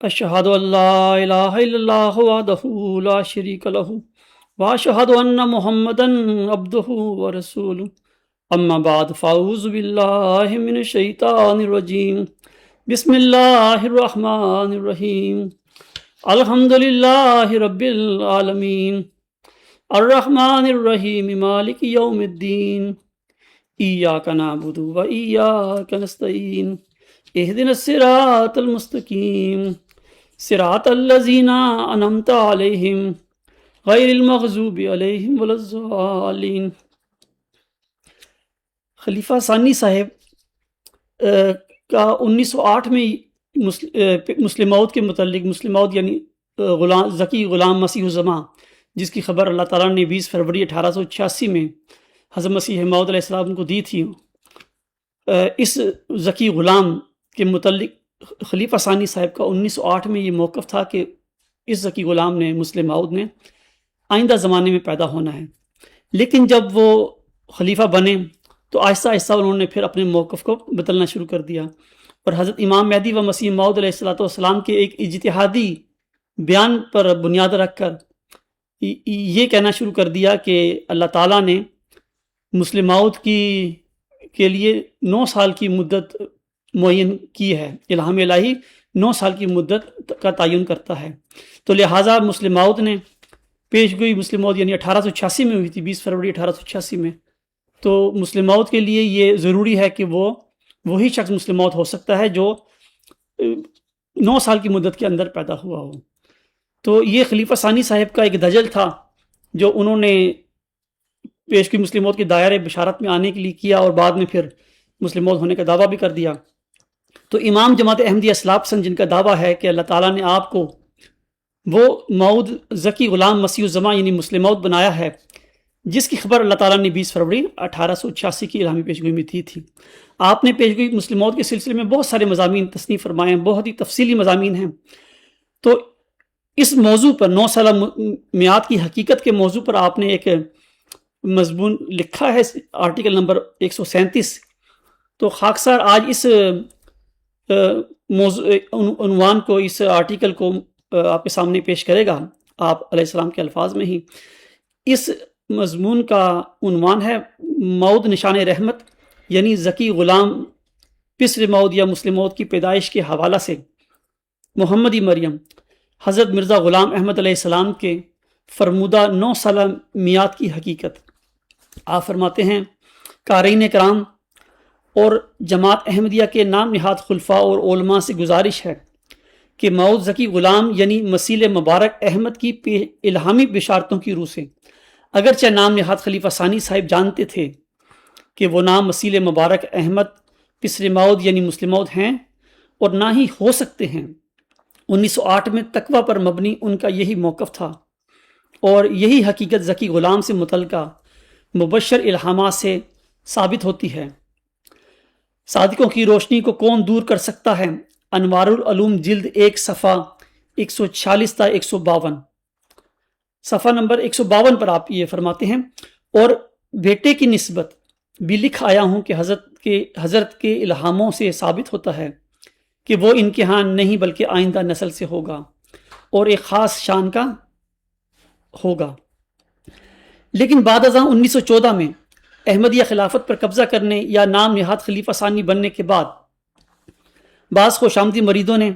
اشہد ان لا الہ الا اللہ وحدہ لا شریک لہ واشہد ان محمدا عبدہ ورسولہ اما بعد فاعوذ باللہ من الشیطان الرجیم بسم اللہ الرحمن الرحیم الحمد للہ رب العالمین الرحمن الرحیم مالک یوم الدین ایاک نعبد و ایاک نستعین اہدنا الصراط المستقیم صراط الذین انعمت علیہم غیر المغضوب علیہم ولا الضالین۔ خلیفہ ثانی صاحب کا 1908 میں مسلم موعود کے متعلق، مسلم موعود یعنی ذکی غلام مسیح الزماں، جس کی خبر اللہ تعالیٰ نے 20 فروری 1886 میں حضرت مسیح موعود علیہ السلام کو دی تھی، اس ذکی غلام کے متعلق خلیفہ ثانی صاحب کا 1908 میں یہ موقف تھا کہ اس ذکی غلام نے، مسلم موعود نے، آئندہ زمانے میں پیدا ہونا ہے۔ لیکن جب وہ خلیفہ بنے تو آہستہ آہستہ انہوں نے پھر اپنے موقف کو بدلنا شروع کر دیا، اور حضرت امام مہدی و مسیح موعود علیہ السلام کے ایک اجتہادی بیان پر بنیاد رکھ کر یہ کہنا شروع کر دیا کہ اللہ تعالیٰ نے مسلم موعود کے لیے 9 سال کی مدت معین کی ہے، الہام الہی 9 سال کی مدت کا تعین کرتا ہے۔ تو لہٰذا مسلم موعود نے پیشگوئی مسلم موعود یعنی 1886 میں ہوئی تھی، 20 فروری 1886 میں، تو مسلم موعود کے لیے یہ ضروری ہے کہ وہی شخص مسلم موعود ہو سکتا ہے جو 9 سال کی مدت کے اندر پیدا ہوا ہو۔ تو یہ خلیفہ ثانی صاحب کا ایک دجل تھا جو انہوں نے پیشگوئی مسلم موعود کے دائرے بشارت میں آنے کے لیے کیا، اور بعد میں پھر مسلم موعود ہونے کا دعویٰ بھی کر دیا۔ تو امام جماعت احمدیہ اصلاح پسند جن کا دعویٰ ہے کہ اللہ تعالیٰ نے آپ کو وہ موعود ذکی غلام مسیح الزماں یعنی مسلم موعود بنایا ہے جس کی خبر اللہ تعالیٰ نے 20 فروری 1886 کی الہامی پیشگوئی میں دی تھی۔ آپ نے پیشگوئی مسلم موعود کے سلسلے میں بہت سارے مضامین تصنیف فرمائے ہیں، بہت ہی تفصیلی مضامین ہیں۔ تو اس موضوع پر 9 سالہ میعاد کی حقیقت کے موضوع پر آپ نے ایک مضمون لکھا ہے، آرٹیکل نمبر 137۔ تو خاکسار آج اس عنوان کو، اس آرٹیکل کو آپ کے سامنے پیش کرے گا، آپ علیہ السلام کے الفاظ میں ہی۔ اس مضمون کا عنوان ہے موعود نشان رحمت، یعنی ذکی غلام پسر موعود یا مسلم موعود کی پیدائش کے حوالہ سے محمدی مریم حضرت مرزا غلام احمد علیہ السلام کے فرمودہ 9 سالہ میعاد کی حقیقت۔ آپ فرماتے ہیں، قارئین کرام اور جماعت احمدیہ کے نام نہاد خلفاء اور علماء سے گزارش ہے کہ موعود ذکی غلام یعنی مسیل مبارک احمد کی الہامی بشارتوں کی روح سے، اگرچہ نام نہاد خلیفہ ثانی صاحب جانتے تھے کہ وہ نام مسیل مبارک احمد پسر موعود یعنی مسلم موعود ہیں اور نہ ہی ہو سکتے ہیں، 1908 میں تقویٰ پر مبنی ان کا یہی موقف تھا، اور یہی حقیقت ذکی غلام سے متعلقہ مبشر الہامات سے ثابت ہوتی ہے۔ صادقوں کی روشنی کو کون دور کر سکتا ہے، انوار العلوم جلد 1 صفحہ 146 تا 152، صفحہ نمبر 152 پر آپ یہ فرماتے ہیں، اور بیٹے کی نسبت بھی لکھ آیا ہوں کہ حضرت کے الہاموں سے ثابت ہوتا ہے کہ وہ ان کے ہاں نہیں بلکہ آئندہ نسل سے ہوگا اور ایک خاص شان کا ہوگا۔ لیکن بعد ازاں 1914 میں احمدیہ خلافت پر قبضہ کرنے یا نام نہاد خلیفہ ثانی بننے کے بعد بعض خوش آمدی مریدوں نے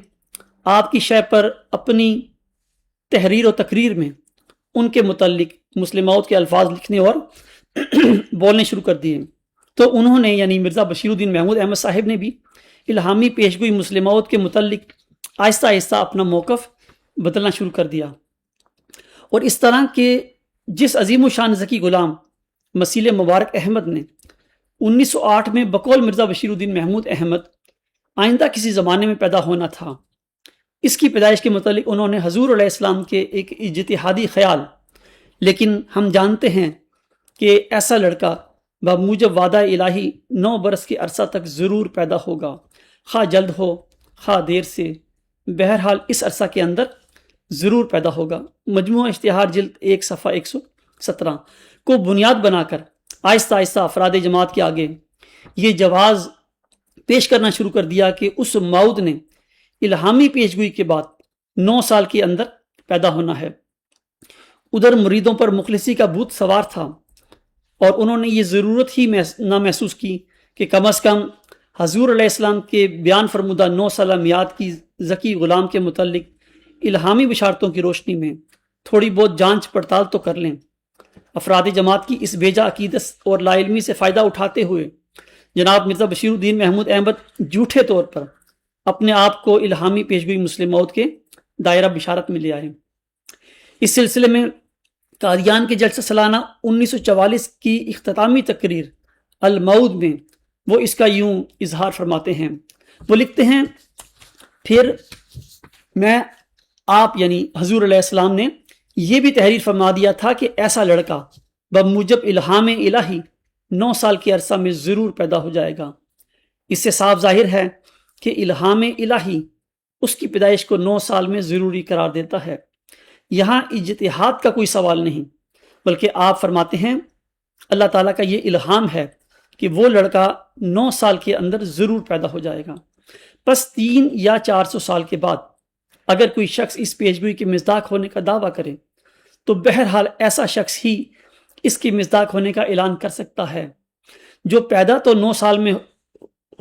آپ کی شے پر اپنی تحریر و تقریر میں ان کے متعلق مسلم موعود کے الفاظ لکھنے اور بولنے شروع کر دیے۔ تو انہوں نے یعنی مرزا بشیر الدین محمود احمد صاحب نے بھی الہامی پیشگوئی مسلم موعود کے متعلق آہستہ آہستہ اپنا موقف بدلنا شروع کر دیا، اور اس طرح کہ جس عظیم و شان ذکی غلام مسیل مبارک احمد نے 1908 میں بقول مرزا بشیر الدین محمود احمد آئندہ کسی زمانے میں پیدا ہونا تھا، اس کی پیدائش کے متعلق انہوں نے حضور علیہ السلام کے ایک اجتہادی خیال، لیکن ہم جانتے ہیں کہ ایسا لڑکا بموجب وعدہ الہی 9 برس کے عرصہ تک ضرور پیدا ہوگا، خواہ جلد ہو خواہ دیر سے، بہرحال اس عرصہ کے اندر ضرور پیدا ہوگا۔ مجموعہ اشتہار جلد 1 صفحہ 117 کو بنیاد بنا کر آہستہ آہستہ افراد جماعت کے آگے یہ جواز پیش کرنا شروع کر دیا کہ اس موعود نے الہامی پیشگوئی کے بعد 9 سال کے اندر پیدا ہونا ہے۔ ادھر مریدوں پر مخلصی کا بھوت سوار تھا اور انہوں نے یہ ضرورت ہی نہ محسوس کی کہ کم از کم حضور علیہ السلام کے بیان فرمودہ 9 سالہ میعاد کی ذکی غلام کے متعلق الہامی بشارتوں کی روشنی میں تھوڑی بہت جانچ پڑتال تو کر لیں۔ افراد جماعت کی اس بیجا عقیدت اور لا علمی سے فائدہ اٹھاتے ہوئے جناب مرزا بشیر الدین محمود احمد جھوٹے طور پر اپنے آپ کو الہامی پیشگوئی مسلم موعود کے دائرہ بشارت میں لے آئے۔ اس سلسلے میں قادیان کے جلسہ سالانہ 1944 کی اختتامی تقریر الموعود میں وہ اس کا یوں اظہار فرماتے ہیں۔ وہ لکھتے ہیں، پھر میں آپ یعنی حضور علیہ السلام نے یہ بھی تحریر فرما دیا تھا کہ ایسا لڑکا بموجب الہام الہی 9 سال کے عرصہ میں ضرور پیدا ہو جائے گا۔ اس سے صاف ظاہر ہے کہ الہام الہی اس کی پیدائش کو 9 سال میں ضروری قرار دیتا ہے۔ یہاں اجتہاد کا کوئی سوال نہیں، بلکہ آپ فرماتے ہیں اللہ تعالیٰ کا یہ الہام ہے کہ وہ لڑکا 9 سال کے اندر ضرور پیدا ہو جائے گا۔ پس 300 یا 400 سال کے بعد اگر کوئی شخص اس پیشگوئی کے مصداق ہونے کا دعویٰ کرے تو بہرحال ایسا شخص ہی اس کی مصداق ہونے کا اعلان کر سکتا ہے، جو پیدا تو 9 سال میں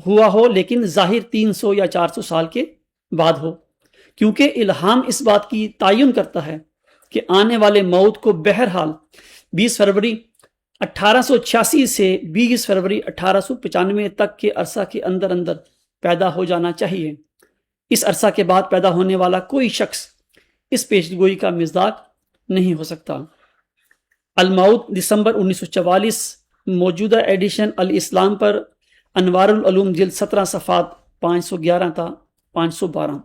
ہوا ہو لیکن ظاہر 300 یا 400 سال کے بعد ہو، کیونکہ الہام اس بات کی تعین کرتا ہے کہ آنے والے موعود کو بہرحال 20 فروری 1886 سے 20 فروری 1895 تک کے عرصہ کے اندر اندر پیدا ہو جانا چاہیے۔ اس عرصہ کے بعد پیدا ہونے والا کوئی شخص اس پیشگوئی کا مصداق نہیں ہو سکتا۔ الموعود دسمبر 1944 موجودہ ایڈیشن الاسلام پر انوار العلوم جلد 17 صفحات 511 تا 512۔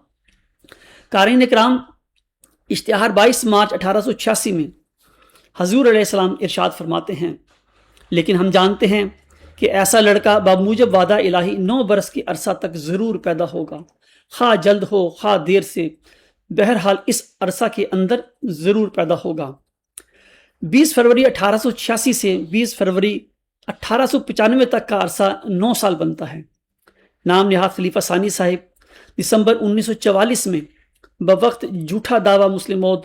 قارئین اکرام، اشتہار 22 مارچ 1886 میں حضور علیہ السلام ارشاد فرماتے ہیں، لیکن ہم جانتے ہیں کہ ایسا لڑکا بموجب وعدہ الہی 9 برس کے عرصہ تک ضرور پیدا ہوگا، خواہ جلد ہو خواہ دیر سے، بہرحال اس عرصہ کے اندر ضرور پیدا ہوگا۔ 20 فروری 1886 سے 20 فروری 1895 تک کا عرصہ 9 سال بنتا ہے۔ نام نہاد خلیفہ ثانی صاحب دسمبر 1944 میں بوقت جھوٹا دعویٰ مسلم موعود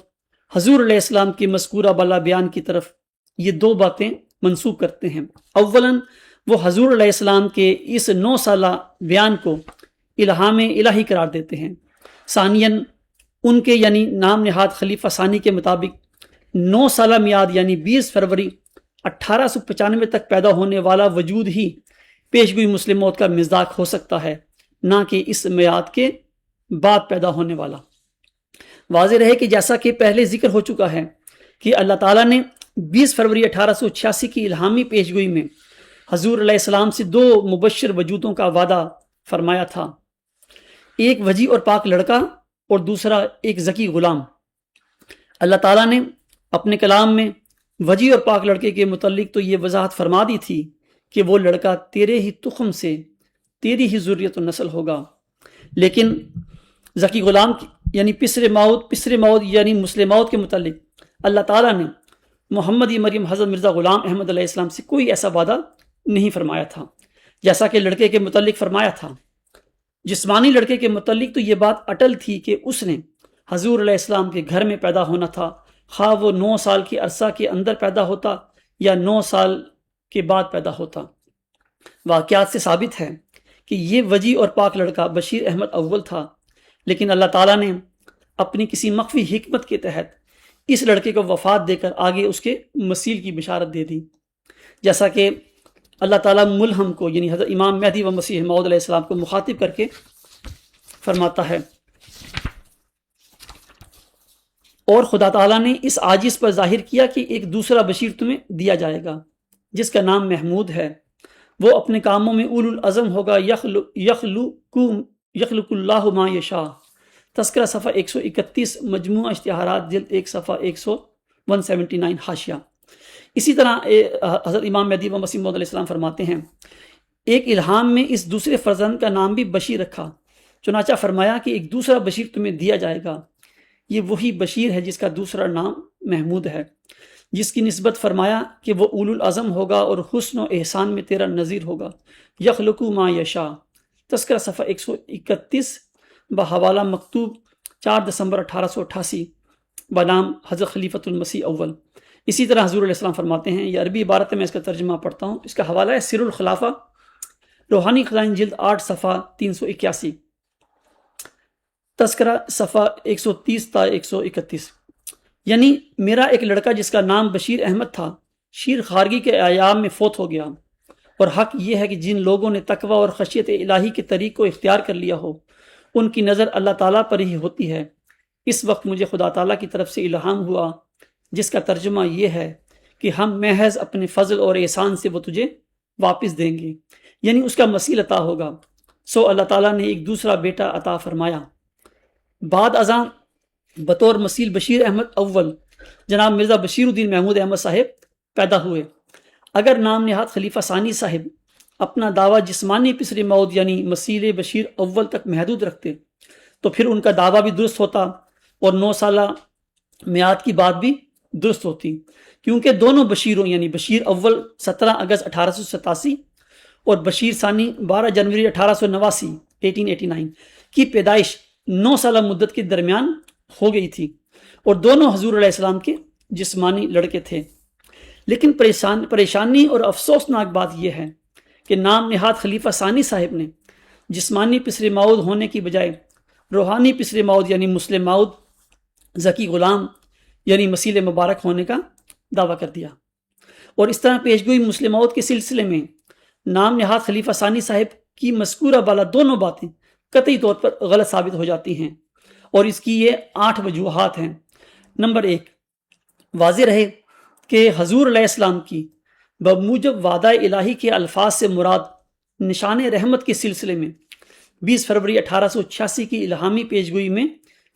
حضور علیہ السلام کی مذکورہ بالا بیان کی طرف یہ 2 باتیں منسوب کرتے ہیں۔ اولاً وہ حضور علیہ السلام کے اس 9 سالہ بیان کو الہام الہی قرار دیتے ہیں۔ ثانیاً ان کے یعنی نام نہاد خلیفہ ثانی کے مطابق 9 سالہ میعاد یعنی 20 فروری 1895 تک پیدا ہونے والا وجود ہی پیشگوئی مسلم موعود کا مصداق ہو سکتا ہے، نہ کہ اس میعاد کے بعد پیدا ہونے والا۔ واضح رہے کہ جیسا کہ پہلے ذکر ہو چکا ہے کہ اللہ تعالیٰ نے 20 فروری 1886 کی الہامی پیشگوئی میں حضور علیہ السلام سے 2 مبشر وجودوں کا وعدہ فرمایا تھا، ایک وجی اور پاک لڑکا اور دوسرا ایک ذکی غلام۔ اللہ تعالیٰ نے اپنے کلام میں وجی اور پاک لڑکے کے متعلق تو یہ وضاحت فرما دی تھی کہ وہ لڑکا تیرے ہی تخم سے، تیری ہی ذریت و نسل ہوگا، لیکن ذکی غلام یعنی پسر موعود یعنی مسلم موعود کے متعلق اللہ تعالیٰ نے محمد مریم حضرت مرزا غلام احمد علیہ السلام سے کوئی ایسا وعدہ نہیں فرمایا تھا، جیسا کہ لڑکے کے متعلق فرمایا تھا۔ جسمانی لڑکے کے متعلق تو یہ بات اٹل تھی کہ اس نے حضور علیہ السلام کے گھر میں پیدا ہونا تھا، خواہ وہ 9 سال کے عرصہ کے اندر پیدا ہوتا یا 9 سال کے بعد پیدا ہوتا۔ واقعات سے ثابت ہے کہ یہ وجی اور پاک لڑکا بشیر احمد اول تھا، لیکن اللہ تعالیٰ نے اپنی کسی مخفی حکمت کے تحت اس لڑکے کو وفات دے کر آگے اس کے مسیل کی بشارت دے دی، جیسا کہ اللہ تعالیٰ ملہم کو یعنی حضرت امام مہدی و مسیح موعود علیہ السلام کو مخاطب کر کے فرماتا ہے، اور خدا تعالیٰ نے اس عاجز پر ظاہر کیا کہ ایک دوسرا بشیر تمہیں دیا جائے گا جس کا نام محمود ہے، وہ اپنے کاموں میں اولو العزم ہوگا، یخلق اللہ ما یشاء۔ تذکرہ صفحہ 131 مجموعہ اشتہارات جلد 1 صفحہ 179 حاشیہ۔ اسی طرح حضرت امام مہدی و مسیح موعود علیہ السلام فرماتے ہیں، ایک الہام میں اس دوسرے فرزند کا نام بھی بشیر رکھا، چنانچہ فرمایا کہ ایک دوسرا بشیر تمہیں دیا جائے گا، یہ وہی بشیر ہے جس کا دوسرا نام محمود ہے، جس کی نسبت فرمایا کہ وہ اولو العزم ہوگا اور حسن و احسان میں تیرا نظیر ہوگا، یخلق ما یشاء۔ تذکرہ صفحہ 131 بحوالہ مکتوب 4 دسمبر 1888 بنام حضرت خلیفۃ المسیح اول۔ اسی طرح حضور علیہ السلام فرماتے ہیں، یہ عربی عبارت ہے، میں اس کا ترجمہ پڑھتا ہوں، اس کا حوالہ ہے سر الخلافہ، روحانی خزائن جلد 8 صفحہ 381، تذکرہ صفحہ 130 تا 131۔ یعنی میرا ایک لڑکا جس کا نام بشیر احمد تھا، شیر خارگی کے ایام میں فوت ہو گیا، اور حق یہ ہے کہ جن لوگوں نے تقوی اور خشیت الہی کے طریق کو اختیار کر لیا ہو ان کی نظر اللہ تعالیٰ پر ہی ہوتی ہے۔ اس وقت مجھے خدا تعالیٰ کی طرف سے الہام ہوا، جس کا ترجمہ یہ ہے کہ ہم محض اپنے فضل اور احسان سے وہ تجھے واپس دیں گے، یعنی اس کا مسیل عطا ہوگا۔ سو اللہ تعالیٰ نے ایک دوسرا بیٹا عطا فرمایا۔ بعد ازاں بطور مسیل بشیر احمد اول جناب مرزا بشیر الدین محمود احمد صاحب پیدا ہوئے۔ اگر نام نہاد خلیفہ ثانی صاحب اپنا دعویٰ جسمانی پسر موت یعنی مسیل بشیر اول تک محدود رکھتے تو پھر ان کا دعویٰ بھی درست ہوتا اور 9 سالہ میعاد کی بات بھی درست ہوتی، کیونکہ دونوں بشیروں یعنی بشیر اول 17 اگست 1887 اور بشیر ثانی 12 جنوری 1889 1889 کی پیدائش 9 سالہ مدت کے درمیان ہو گئی تھی، اور دونوں حضور علیہ السلام کے جسمانی لڑکے تھے۔ لیکن پریشانی اور افسوسناک بات یہ ہے کہ نام نہاد خلیفہ ثانی صاحب نے جسمانی پسر موعود ہونے کی بجائے روحانی پسر موعود یعنی مسلم موعود ذکی غلام یعنی مسیل مبارک ہونے کا دعویٰ کر دیا، اور اس طرح پیشگوئی مسلم موعود کے سلسلے میں نام نہاد خلیفہ ثانی صاحب کی مذکورہ بالا دونوں باتیں قطعی طور پر غلط ثابت ہو جاتی ہیں، اور اس کی یہ 8 وجوہات ہیں۔ نمبر 1، واضح رہے کہ حضور علیہ السلام کی بموجب وعدہ الہی کے الفاظ سے مراد نشان رحمت کے سلسلے میں 20 فروری 1886 کی الہامی پیشگوئی میں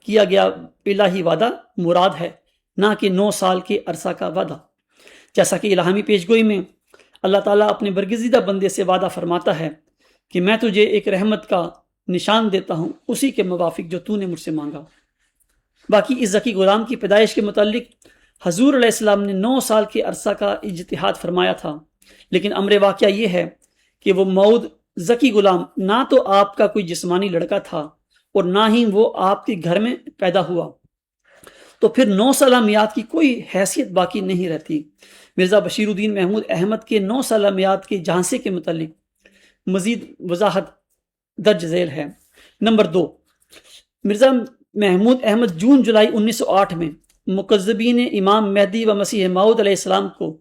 کیا گیا الہی وعدہ مراد ہے، نہ کہ 9 سال کے عرصہ کا وعدہ۔ جیسا کہ الہامی پیشگوئی میں اللہ تعالیٰ اپنے برگزیدہ بندے سے وعدہ فرماتا ہے کہ میں تجھے ایک رحمت کا نشان دیتا ہوں اسی کے موافق جو تو نے مجھ سے مانگا۔ باقی اس ذکی غلام کی پیدائش کے متعلق حضور علیہ السلام نے 9 سال کے عرصہ کا اجتہاد فرمایا تھا، لیکن امر واقعہ یہ ہے کہ وہ موعود ذکی غلام نہ تو آپ کا کوئی جسمانی لڑکا تھا اور نہ ہی وہ آپ کے گھر میں پیدا ہوا، تو پھر 9 سالہ میعاد کی کوئی حیثیت باقی نہیں رہتی۔ مرزا بشیر الدین محمود احمد کے 9 سالہ میعاد کے جھانسے کے متعلق مزید وضاحت درج ذیل ہے۔ نمبر 2، مرزا محمود احمد جون جولائی 1908 میں مکذبین امام مہدی و مسیح موعود علیہ السلام کو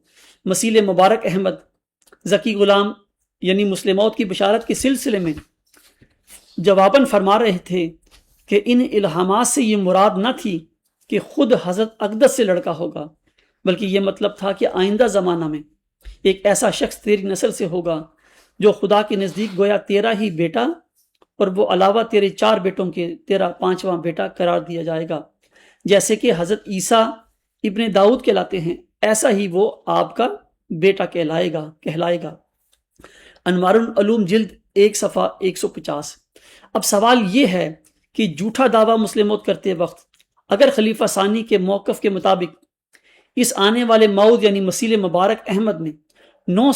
مسیل مبارک احمد ذکی غلام یعنی مسلم موعود کی بشارت کے سلسلے میں جواباً فرما رہے تھے کہ ان الہامات سے یہ مراد نہ تھی کہ خود حضرت اقدس سے لڑکا ہوگا، بلکہ یہ مطلب تھا کہ آئندہ زمانہ میں ایک ایسا شخص تیری نسل سے ہوگا جو خدا کے نزدیک گویا تیرا ہی بیٹا اور وہ علاوہ تیرے 4 بیٹوں کے تیرا 5واں بیٹا قرار دیا جائے گا۔ جیسے کہ حضرت عیسیٰ ابن داؤد کہلاتے ہیں، ایسا ہی وہ آپ کا بیٹا کہلائے گا۔ انوار العلوم جلد 1 صفحہ 150۔ اب سوال یہ ہے کہ جھوٹا دعویٰ مسلم موعود کرتے وقت اگر خلیفہ ثانی کے موقف کے مطابق اس آنے والے موعود یعنی مسیل مبارک احمد نے 9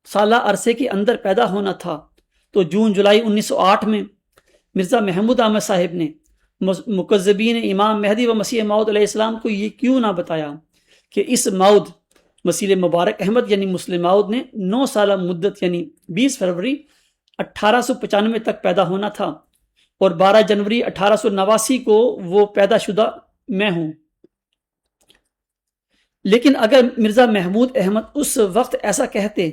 سالہ عرصے کے اندر پیدا ہونا تھا، تو جون جولائی 1908 میں مرزا محمود احمد صاحب نے مکذبین امام مہدی و مسیح موعود علیہ السلام کو یہ کیوں نہ بتایا کہ اس موعود مسیل مبارک احمد یعنی مسلم موعود نے 9 سالہ مدت یعنی 20 فروری 1895 تک پیدا ہونا تھا، اور 12 جنوری 1889 کو وہ پیدا شدہ میں ہوں۔ لیکن اگر مرزا محمود احمد اس وقت ایسا کہتے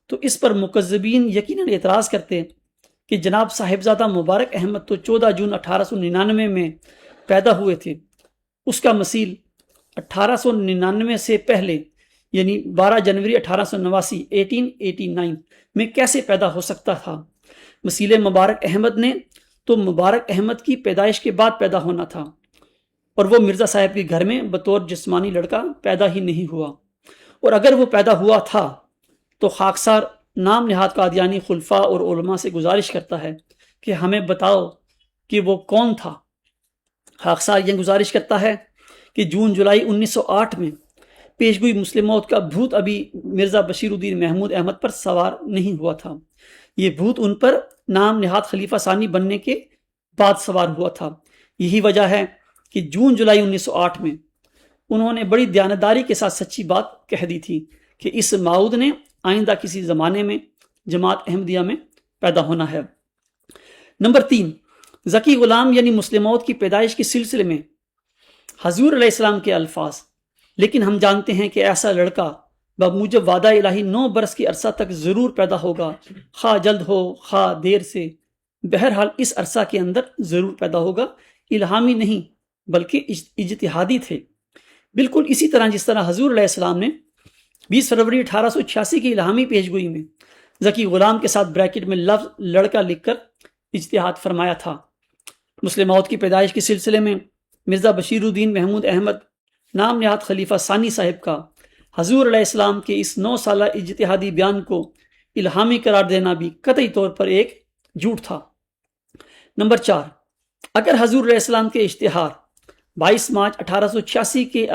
تو اس پر مکذبین یقیناً اعتراض کرتے کہ جناب صاحبزادہ مبارک احمد تو 14 جون 1899 میں پیدا ہوئے تھے، اس کا مسیل 1899 سے پہلے یعنی 12 جنوری 1889 1889 میں کیسے پیدا ہو سکتا تھا؟ مسیل مبارک احمد نے تو مبارک احمد کی پیدائش کے بعد پیدا ہونا تھا، اور وہ مرزا صاحب کے گھر میں بطور جسمانی لڑکا پیدا ہی نہیں ہوا، اور اگر وہ پیدا ہوا تھا تو خاکسار نام نہاد قادیانی خلفاء اور علماء سے گزارش کرتا ہے کہ ہمیں بتاؤ کہ وہ کون تھا۔ خاکسار یہ گزارش کرتا ہے کہ جون جولائی 1908 میں پیشگوئی مسلم موعود کا بھوت ابھی مرزا بشیر الدین محمود احمد پر سوار نہیں ہوا تھا، یہ بھوت ان پر نام نہاد خلیفہ ثانی بننے کے بعد سوار ہوا تھا، یہی وجہ ہے کہ جون جولائی 1908 میں انہوں نے بڑی دیانتداری کے ساتھ سچی بات کہہ دی تھی کہ اس ماؤد نے آئندہ کسی زمانے میں جماعت احمدیہ میں پیدا ہونا ہے۔ نمبر 3، ذکی غلام یعنی مسلم موعود کی پیدائش کے سلسلے میں حضور علیہ السلام کے الفاظ، لیکن ہم جانتے ہیں کہ ایسا لڑکا بموجب وعدہ الہی 9 برس کی عرصہ تک ضرور پیدا ہوگا، خواہ جلد ہو خواہ دیر سے، بہرحال اس عرصہ کے اندر ضرور پیدا ہوگا۔ الہامی نہیں بلکہ اجتہادی تھے، بالکل اسی طرح جس طرح حضور علیہ السلام نے 20 فروری 1886 کی الہامی پیش گوئی میں ذکی غلام کے ساتھ بریکٹ میں لفظ لڑکا لکھ کر اجتہاد فرمایا تھا۔ مسلم موعود کی پیدائش کے سلسلے میں مرزا بشیر الدین محمود احمد نام نہاد خلیفہ ثانی صاحب کا حضور علیہ السلام کے اس 9 سالہ اجتہادی بیان کو الہامی قرار دینا بھی قطعی طور پر ایک جھوٹ تھا۔ نمبر 4، اگر حضور علیہ السلام کے اشتہار 22 مارچ 1886 کے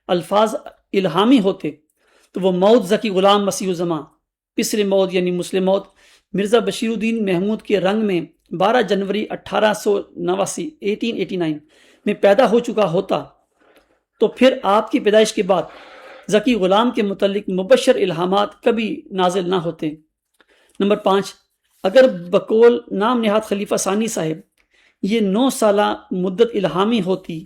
الفاظ الہامی ہوتے تو وہ موعود ذکی غلام مسیح الزماں پسر موعود یعنی مسلم موعود مرزا بشیر الدین محمود کے رنگ میں 12 جنوری 1889 میں پیدا ہو چکا ہوتا تو پھر آپ کی پیدائش کے بعد ذکی غلام کے متعلق مبشر الہامات کبھی نازل نہ ہوتے۔ نمبر 5، اگر بقول نام نہاد خلیفہ ثانی صاحب یہ 9 سالہ مدت الہامی ہوتی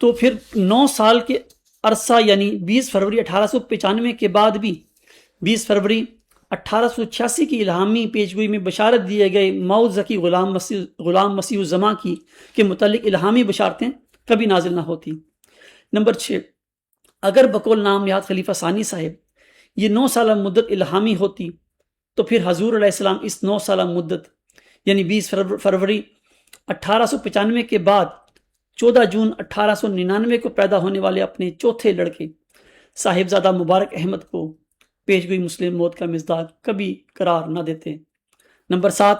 تو پھر 9 سال کے عرصہ یعنی 20 فروری 1895 کے بعد بھی 20 فروری 1886 کی الہامی پیشگوئی میں بشارت دیے گئے موعود ذکی غلام مسیح الزماں کی کے متعلق الہامی بشارتیں کبھی نازل نہ ہوتی۔ نمبر 6، اگر بقول نام نہاد خلیفہ ثانی صاحب یہ 9 سالہ مدت الہامی ہوتی تو پھر حضور علیہ السلام اس 9 سالہ مدت یعنی 20 فروری 1895 کے بعد 14 جون 1899 کو پیدا ہونے والے اپنے چوتھے لڑکے صاحبزادہ مبارک احمد کو پیشگوئی مسلم موعود کا مزداق کبھی قرار نہ دیتے۔ نمبر 7،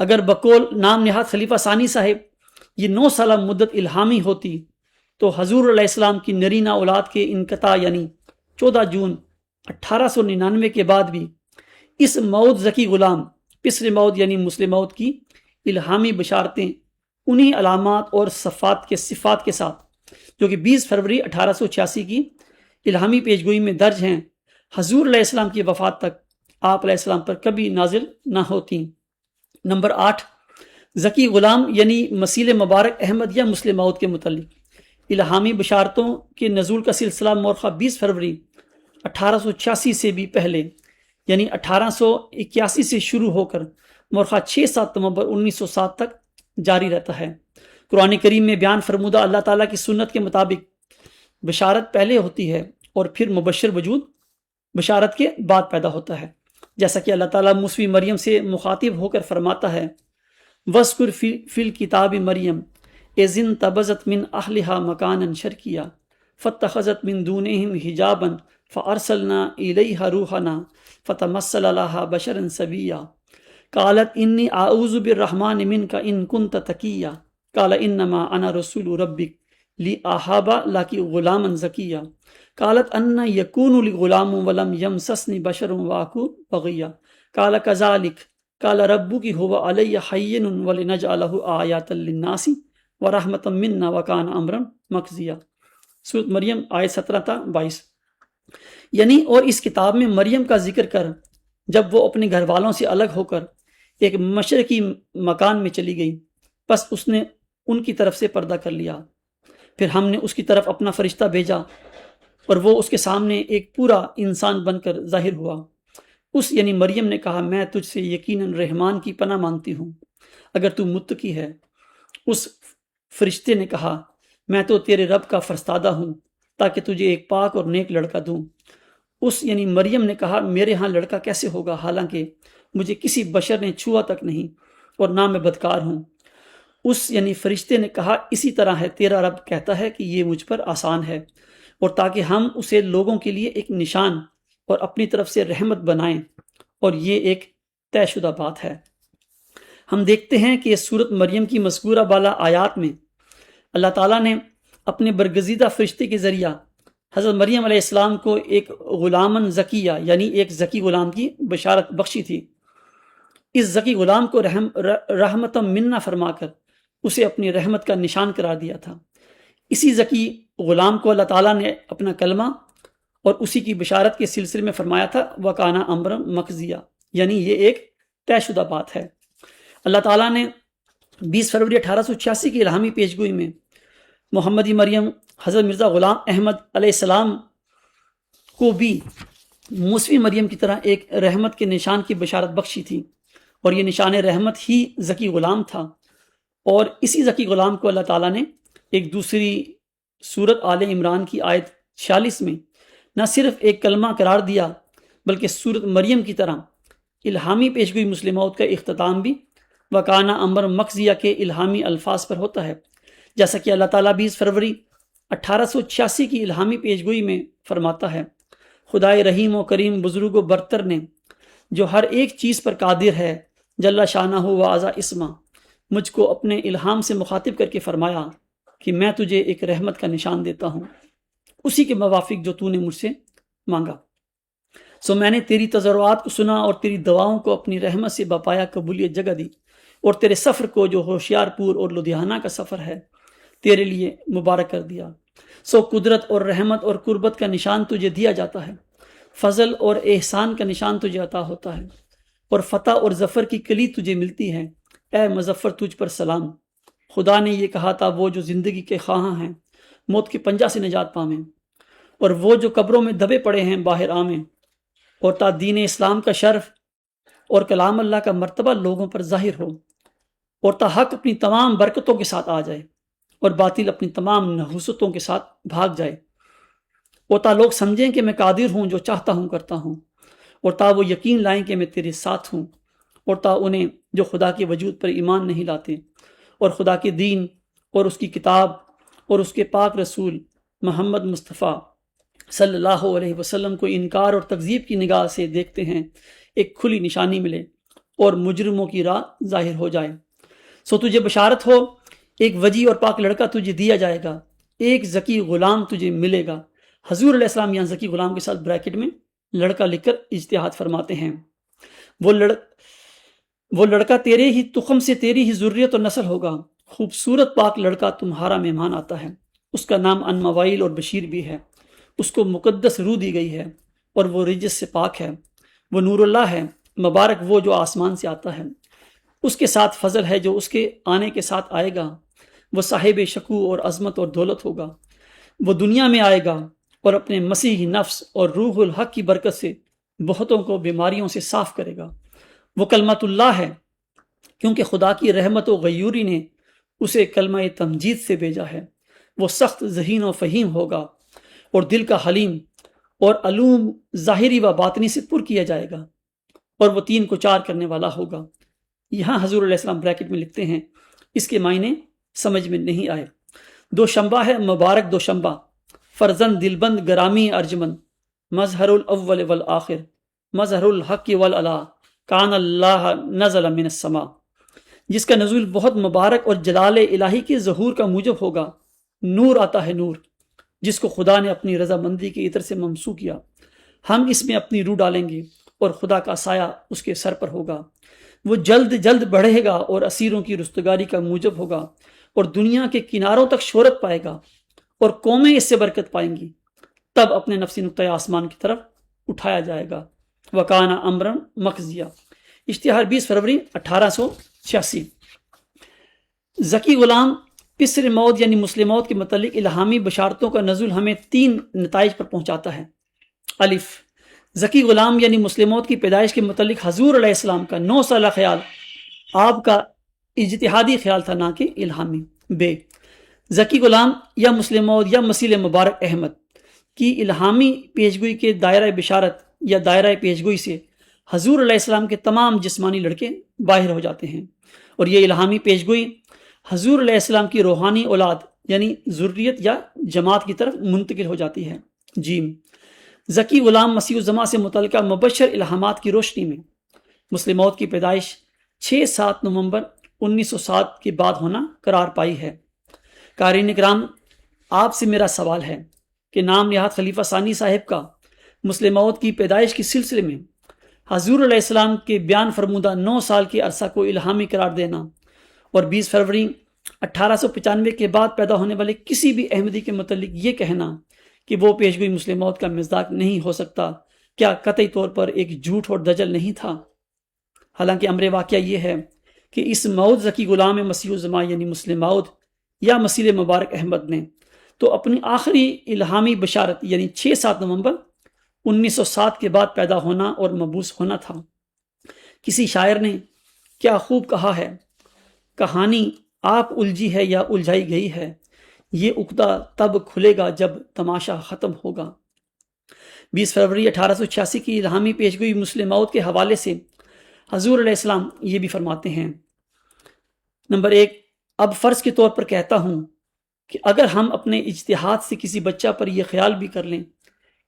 اگر بقول نام نہاد خلیفہ ثانی صاحب یہ 9 سالہ مدت الہامی ہوتی تو حضور علیہ السلام کی نرینہ اولاد کے انقطاع یعنی 14 جون 1899 کے بعد بھی اس موعود ذکی غلام پسر موعود یعنی مسلم موعود کی الہامی بشارتیں انہی علامات اور صفات کے ساتھ جو کہ 20 فروری 1886 کی الہامی پیشگوئی میں درج ہیں حضور علیہ السلام کی وفات تک آپ علیہ السلام پر کبھی نازل نہ ہوتی۔ نمبر 8، ذکی غلام یعنی مسیل مبارک احمد یا مسلم موعود کے متعلق الہامی بشارتوں کے نزول کا سلسلہ مورخہ 20 فروری 1886 سے بھی پہلے یعنی 1881 سے شروع ہو کر مورخہ 6-7 نومبر 1907 تک جاری رہتا ہے۔ قرآن کریم میں بیان فرمودہ اللہ تعالیٰ کی سنت کے مطابق بشارت پہلے ہوتی ہے اور پھر مبشر وجود بشارت کے بعد پیدا ہوتا ہے، جیسا کہ اللہ تعالیٰ موسوی مریم سے مخاطب ہو کر فرماتا ہے وَاذْكُرْ فِي الْكِتَابِ مَرْيَمَ إِذِ انتَبَذَتْ مِنْ أَهْلِهَا مَكَانًا شَرْقِيًّا فَاتَّخَذَتْ مِنْ دُونِهِمْ حِجَابًا فَأَرْسَلْنَا إِلَيْهَا رُوحَنَا فَتَمَثَّلَ لَهَا بَشَرًا سَوِيًّا قَالَتْ إِنِّي أَعُوذُ بِالرَّحْمَنِ مِنْكَ إِن كُنْتَ تَقِيًّا قَالَ إِنَّمَا أَنَا رَسُولُ رَبِّكَ لِأَهَبَ لَكِ غُلَامًا زَكِيًّا قالت ان یکون لغلام ولم یمسسنی بشر واکو بغیا قال کذالک قال ربک هو علی حین ولنجعلہ آیات للناس ورحمۃ منا وکان امرا مقضیا۔ سورۃ مریم آیت 17 تا 22۔ یعنی اور اس کتاب میں مریم کا ذکر کر جب وہ اپنے گھر والوں سے الگ ہو کر ایک مشرقی مکان میں چلی گئی بس اس نے ان کی طرف سے پردہ کر لیا، پھر ہم نے اس کی طرف اپنا فرشتہ بھیجا اور وہ اس کے سامنے ایک پورا انسان بن کر ظاہر ہوا۔ اس یعنی مریم نے کہا میں تجھ سے یقیناً رحمان کی پناہ مانگتی ہوں اگر تو متقی ہے۔ اس فرشتے نے کہا میں تو تیرے رب کا فرستادہ ہوں تاکہ تجھے ایک پاک اور نیک لڑکا دوں۔ اس یعنی مریم نے کہا میرے ہاں لڑکا کیسے ہوگا حالانکہ مجھے کسی بشر نے چھوا تک نہیں اور نہ میں بدکار ہوں۔ اس یعنی فرشتے نے کہا اسی طرح ہے تیرا رب کہتا ہے کہ یہ مجھ پر آسان ہے، اور تاکہ ہم اسے لوگوں کے لیے ایک نشان اور اپنی طرف سے رحمت بنائیں، اور یہ ایک طے شدہ بات ہے۔ ہم دیکھتے ہیں کہ سورۃ مریم کی مذکورہ بالا آیات میں اللہ تعالیٰ نے اپنے برگزیدہ فرشتے کے ذریعہ حضرت مریم علیہ السلام کو ایک غلامن زکیہ یعنی ایک ذکی غلام کی بشارت بخشی تھی۔ اس ذکی غلام کو رحمت منا فرما کر اسے اپنی رحمت کا نشان قرار دیا تھا۔ اسی ذکی غلام کو اللہ تعالیٰ نے اپنا کلمہ اور اسی کی بشارت کے سلسلے میں فرمایا تھا وَكَانَ أَمْرًا مَقْضِيًّا، یعنی یہ ایک طے شدہ بات ہے۔ اللہ تعالیٰ نے 20 فروری 1886 کی الہامی پیشگوئی میں محمدی مریم حضرت مرزا غلام احمد علیہ السلام کو بھی موسوی مریم کی طرح ایک رحمت کے نشان کی بشارت بخشی تھی، اور یہ نشان رحمت ہی ذکی غلام تھا۔ اور اسی ذکی غلام کو اللہ تعالیٰ نے ایک دوسری سورت آل عمران کی آیت 46 میں نہ صرف ایک کلمہ قرار دیا بلکہ سورت مریم کی طرح الہامی پیشگوئی مسلم موت کا اختتام بھی وکانہ امر مقضیہ کے الہامی الفاظ پر ہوتا ہے، جیسا کہ اللہ تعالیٰ 20 فروری 1886 کی الہامی پیشگوئی میں فرماتا ہے خدائے رحیم و کریم بزرگ و برتر نے جو ہر ایک چیز پر قادر ہے جل شانہ و اعلیٰ اسما مجھ کو اپنے الہام سے مخاطب کر کے فرمایا کہ میں تجھے ایک رحمت کا نشان دیتا ہوں، اسی کے موافق جو تو نے مجھ سے مانگا۔ سو میں نے تیری تضرعات کو سنا اور تیری دعاؤں کو اپنی رحمت سے بپایا قبولیت جگہ دی، اور تیرے سفر کو جو ہوشیار پور اور لدھیانہ کا سفر ہے تیرے لیے مبارک کر دیا۔ سو قدرت اور رحمت اور قربت کا نشان تجھے دیا جاتا ہے، فضل اور احسان کا نشان تجھے عطا ہوتا ہے، اور فتح اور ظفر کی کلید تجھے ملتی ہے۔ اے مظفر تجھ پر سلام۔ خدا نے یہ کہا تھا وہ جو زندگی کے خواہاں ہیں موت کے پنجہ سے نجات پامیں، اور وہ جو قبروں میں دبے پڑے ہیں باہر آمیں، اور تا دین اسلام کا شرف اور کلام اللہ کا مرتبہ لوگوں پر ظاہر ہو، اور تا حق اپنی تمام برکتوں کے ساتھ آ جائے اور باطل اپنی تمام نحوستوں کے ساتھ بھاگ جائے، اور تا لوگ سمجھیں کہ میں قادر ہوں جو چاہتا ہوں کرتا ہوں، اور تا وہ یقین لائیں کہ میں تیرے ساتھ ہوں، اور تا انہیں جو خدا کے وجود پر ایمان نہیں لاتے اور خدا کے دین اور اس کی کتاب اور اس کے پاک رسول محمد مصطفیٰ صلی اللہ علیہ وسلم کو انکار اور تکذیب کی نگاہ سے دیکھتے ہیں، ایک کھلی نشانی ملے اور مجرموں کی راہ ظاہر ہو جائے۔ سو تجھے بشارت ہو، ایک وجی اور پاک لڑکا تجھے دیا جائے گا، ایک ذکی غلام تجھے ملے گا۔ حضور علیہ السلام یہاں ذکی غلام کے ساتھ بریکٹ میں لڑکا لکھ کر اجتہاد فرماتے ہیں۔ وہ لڑکا تیرے ہی تخم سے تیری ہی ذریت اور نسل ہوگا، خوبصورت پاک لڑکا تمہارا مہمان آتا ہے، اس کا نام انموائل اور بشیر بھی ہے، اس کو مقدس روح دی گئی ہے اور وہ رجس سے پاک ہے، وہ نور اللہ ہے، مبارک وہ جو آسمان سے آتا ہے، اس کے ساتھ فضل ہے جو اس کے آنے کے ساتھ آئے گا، وہ صاحب شکوہ اور عظمت اور دولت ہوگا، وہ دنیا میں آئے گا اور اپنے مسیحی نفس اور روح الحق کی برکت سے بہتوں کو بیماریوں سے صاف کرے گا۔ وہ کلمت اللہ ہے کیونکہ خدا کی رحمت و غیوری نے اسے کلمہ تمجید سے بھیجا ہے۔ وہ سخت ذہین و فہیم ہوگا اور دل کا حلیم اور علوم ظاہری و باطنی سے پر کیا جائے گا، اور وہ 3 کو 4 کرنے والا ہوگا۔ یہاں حضور علیہ السلام بریکٹ میں لکھتے ہیں، اس کے معنی سمجھ میں نہیں آئے۔ دوشنبہ ہے مبارک دوشنبہ، فرزند دلبند گرامی ارجمند، مظہر الاول والآخر، مظہر الحق والعلا، کان اللہ نزل من السماء، جس کا نزول بہت مبارک اور جلال الہی کے ظہور کا موجب ہوگا۔ نور آتا ہے نور، جس کو خدا نے اپنی رضامندی کے عطر سے ممسو کیا۔ ہم اس میں اپنی روح ڈالیں گے اور خدا کا سایہ اس کے سر پر ہوگا۔ وہ جلد جلد بڑھے گا اور اسیروں کی رستگاری کا موجب ہوگا، اور دنیا کے کناروں تک شہرت پائے گا، اور قومیں اس سے برکت پائیں گی۔ تب اپنے نفسی نقطۂ آسمان کی طرف اٹھایا جائے گا۔ وکانہ امرن مقضیہ، اشتہار 20 فروری 1886۔ ذکی غلام پسر موت یعنی مسلم موت کے متعلق الہامی بشارتوں کا نزول ہمیں 3 نتائج پر پہنچاتا ہے۔ الف، ذکی غلام یعنی مسلم موت کی پیدائش کے متعلق حضور علیہ السلام کا 9 سالہ خیال آپ کا اجتہادی خیال تھا، نہ کہ الہامی۔ بے، ذکی غلام یا مسلم موت یا مسیح مبارک احمد کی الہامی پیشگوئی کے دائرہ بشارت یا دائرہ پیشگوئی سے حضور علیہ السلام کے تمام جسمانی لڑکے باہر ہو جاتے ہیں، اور یہ الہامی پیشگوئی حضور علیہ السلام کی روحانی اولاد یعنی ذریت یا جماعت کی طرف منتقل ہو جاتی ہے۔ جیم، ذکی غلام مسیح الزماں سے متعلقہ مبشر الہامات کی روشنی میں مسلم موت کی پیدائش 6-7 نومبر 1907 کے بعد ہونا قرار پائی ہے۔ قارئین اکرام، آپ سے میرا سوال ہے کہ نام نہاد خلیفہ ثانی صاحب کا مسلم موت کی پیدائش کے سلسلے میں حضور علیہ السلام کے بیان فرمودہ 9 سال کے عرصہ کو الہامی قرار دینا اور 20 فروری 1895 کے بعد پیدا ہونے والے کسی بھی احمدی کے متعلق یہ کہنا کہ وہ پیشگوئی مسلم موت کا مصداق نہیں ہو سکتا، کیا قطعی طور پر ایک جھوٹ اور دجل نہیں تھا؟ حالانکہ امر واقعہ یہ ہے کہ اس موعود ذکی غلام مسیح الزمان یعنی مسلم موعود یا مسیح مبارک احمد نے تو اپنی آخری الہامی بشارت یعنی 6-7 نومبر 1907 کے بعد پیدا ہونا اور مبعوث ہونا تھا۔ کسی شاعر نے کیا خوب کہا ہے، کہانی آپ الجھی ہے یا الجھائی گئی ہے، یہ عقدہ تب کھلے گا جب تماشا ختم ہوگا۔ 20 فروری 1886 کی الہامی پیشگوئی مسلم موعود کے حوالے سے حضور علیہ السلام یہ بھی فرماتے ہیں، نمبر 1، اب فرض کے طور پر کہتا ہوں کہ اگر ہم اپنے اجتہاد سے کسی بچہ پر یہ خیال بھی کر لیں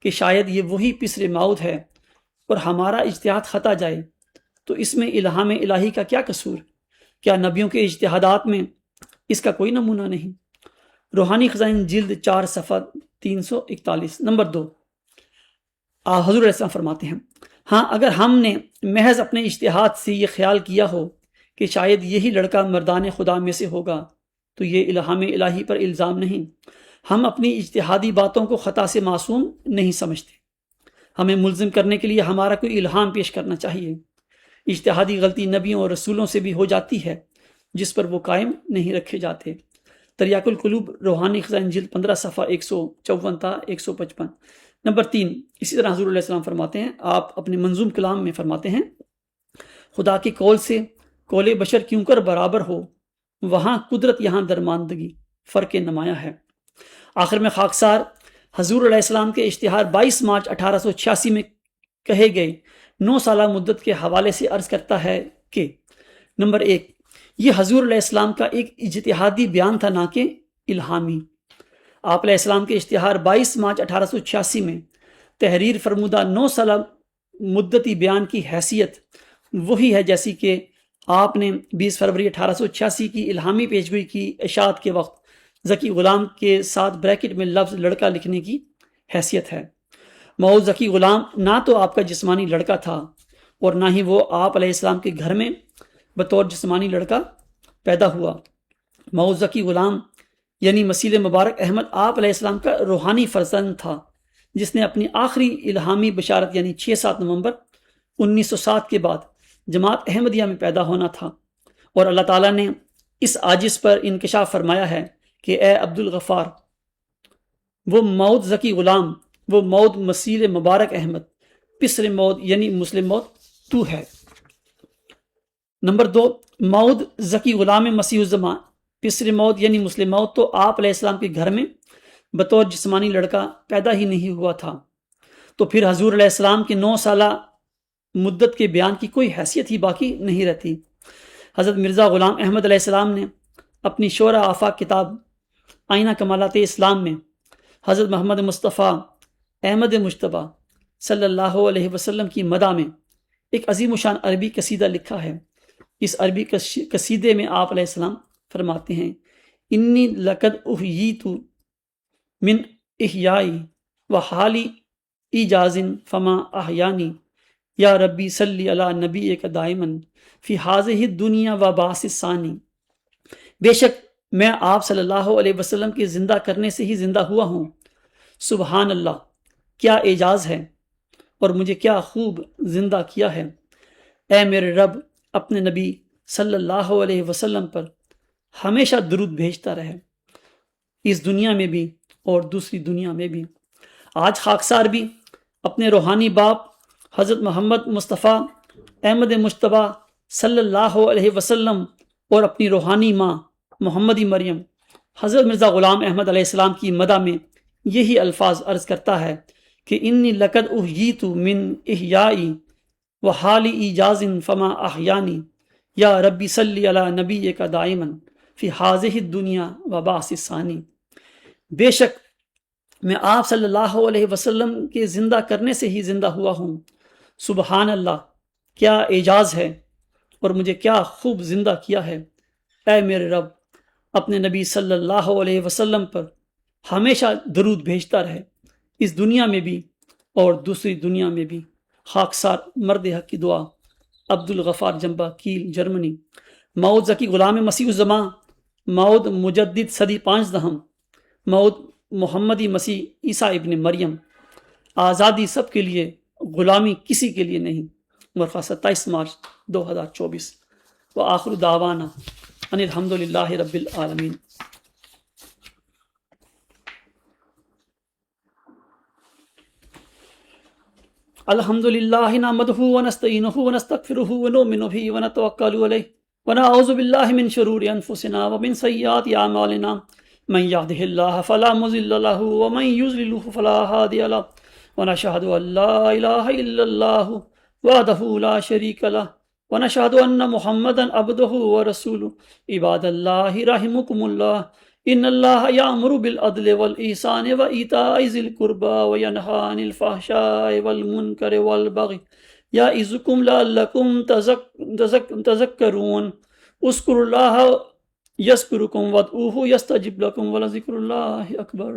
کہ شاید یہ وہی پسر موعود ہے اور ہمارا اجتہاد خطا جائے تو اس میں الہام الہی کا کیا قصور؟ کیا نبیوں کے اجتہادات میں اس کا کوئی نمونہ نہیں؟ روحانی خزائن جلد 4 صفحہ 341۔ نمبر 2، حضور علیہ السلام فرماتے ہیں، ہاں اگر ہم نے محض اپنے اجتہاد سے یہ خیال کیا ہو کہ شاید یہی لڑکا مردان خدا میں سے ہوگا تو یہ الہام الہی پر الزام نہیں۔ ہم اپنی اجتہادی باتوں کو خطا سے معصوم نہیں سمجھتے، ہمیں ملزم کرنے کے لیے ہمارا کوئی الہام پیش کرنا چاہیے۔ اجتہادی غلطی نبیوں اور رسولوں سے بھی ہو جاتی ہے جس پر وہ قائم نہیں رکھے جاتے۔ تریاق القلوب روحانی خزائن جلد 15 صفحہ 154 تا 155۔ نمبر 3، اسی طرح حضور علیہ السلام فرماتے ہیں، آپ اپنے منظوم کلام میں فرماتے ہیں، خدا کے قول سے قول بشر کیوں کر برابر ہو، وہاں قدرت یہاں درماندگی، فرق نمایاں ہے۔ آخر میں خاکسار حضور علیہ السلام کے اشتہار 22 مارچ 1886 میں کہے گئے 9 سالہ مدت کے حوالے سے عرض کرتا ہے کہ نمبر 1، یہ حضور علیہ السلام کا ایک اجتہادی بیان تھا نہ کہ الہامی۔ آپ علیہ السلام کے اشتہار 22 مارچ 1886 میں تحریر فرمودہ 9 سالہ مدتی بیان کی حیثیت وہی ہے جیسی کہ آپ نے 20 فروری 1886 کی الہامی پیشگوئی کی اشاعت کے وقت ذکی غلام کے ساتھ بریکٹ میں لفظ لڑکا لکھنے کی حیثیت ہے۔ موعود ذکی غلام نہ تو آپ کا جسمانی لڑکا تھا اور نہ ہی وہ آپ علیہ السلام کے گھر میں بطور جسمانی لڑکا پیدا ہوا۔ موعود ذکی غلام یعنی مسیح مبارک احمد آپ علیہ السلام کا روحانی فرزند تھا جس نے اپنی آخری الہامی بشارت یعنی 6-7 نومبر 1907 کے بعد جماعت احمدیہ میں پیدا ہونا تھا، اور اللہ تعالیٰ نے اس عاجز پر انکشاف فرمایا ہے کہ اے عبدالغفار، وہ موعود ذکی غلام، وہ موعود مسیح مبارک احمد، پسر موعود یعنی مسلم موعود تو ہے۔ نمبر 2، موعود ذکی غلام مسیح الزمان پسر موعود یعنی مسلم موعود تو آپ علیہ السلام کے گھر میں بطور جسمانی لڑکا پیدا ہی نہیں ہوا تھا، تو پھر حضور علیہ السلام کے 9 سالہ مدت کے بیان کی کوئی حیثیت ہی باقی نہیں رہتی۔ حضرت مرزا غلام احمد علیہ السلام نے اپنی شورا آفاق کتاب آئینہ کمالات اسلام میں حضرت محمد مصطفیٰ احمد مجتبیٰ صلی اللہ علیہ وسلم کی مدح میں ایک عظیم الشان عربی قصیدہ لکھا ہے۔ اس عربی قصیدے میں آپ علیہ السلام فرماتے ہیں، انی لقد احییت من احیائی و حالی ایجاز فما احیانی یا ربی صلی علی نبی کا دائمن فی حاضہ الدنیا و باعث ثانی۔ بے شک میں آپ صلی اللہ علیہ وسلم کے زندہ کرنے سے ہی زندہ ہوا ہوں۔ سبحان اللہ، کیا اعجاز ہے اور مجھے کیا خوب زندہ کیا ہے۔ اے میرے رب، اپنے نبی صلی اللہ علیہ وسلم پر ہمیشہ درود بھیجتا رہے، اس دنیا میں بھی اور دوسری دنیا میں بھی۔ آج خاکسار بھی اپنے روحانی باپ حضرت محمد مصطفیٰ احمد مجتبیٰ صلی اللہ علیہ وسلم اور اپنی روحانی ماں محمدی مریم حضرت مرزا غلام احمد علیہ السلام کی مدح میں یہی الفاظ عرض کرتا ہے کہ انی لقد احییت من احیائی و حالی ایجاز فما احیانی یا ربی صلی علی نبی کا دائمن فی حاضہ الدنیا و باعث ثانی۔ بے شک میں آپ صلی اللہ علیہ وسلم کے زندہ کرنے سے ہی زندہ ہوا ہوں۔ سبحان اللہ، کیا اعجاز ہے اور مجھے کیا خوب زندہ کیا ہے۔ اے میرے رب، اپنے نبی صلی اللہ علیہ وسلم پر ہمیشہ درود بھیجتا رہے، اس دنیا میں بھی اور دوسری دنیا میں بھی۔ خاکسار مرد حق کی دعا عبد الغفار جنبہ کیل جرمنی، مود ذکی غلام مسیح الزماں، مود مجدد صدی 5 مود محمدی مسیح عیسیٰ ابن مریم، آزادی سب کے لیے، غلامی کسی کے لیے نہیں، مرخہ 27 مارچ 2024۔ وآخر دعوانا ان الحمد للہ رب العالمین۔ الحمد للہ نحمدہ ونستعینہ ونستغفرہ ونؤمن بہ ونتوکل علیہ ونعوذ باللہ من شرور انفسنا ومن سیئات اعمالنا من یهده اللہ فلا مضل له ومن یضلل فلا ہادی له ونشهد ان لا الہ الا اللہ وحدہ لا شریک له ونشهد ان محمدا عبدہ ورسولہ۔ عباد اللہ رحمکم اللہ، ان اللہ یامر بالعدل والإحسان وإیتاء ذی القربى وینہی عن الفحشاء والمنکر والبغی یعظکم لعلکم تذکرون۔ اذکروا اللہ یذکرکم وادعوہ یستجب لکم ولذکر اللہ اکبر۔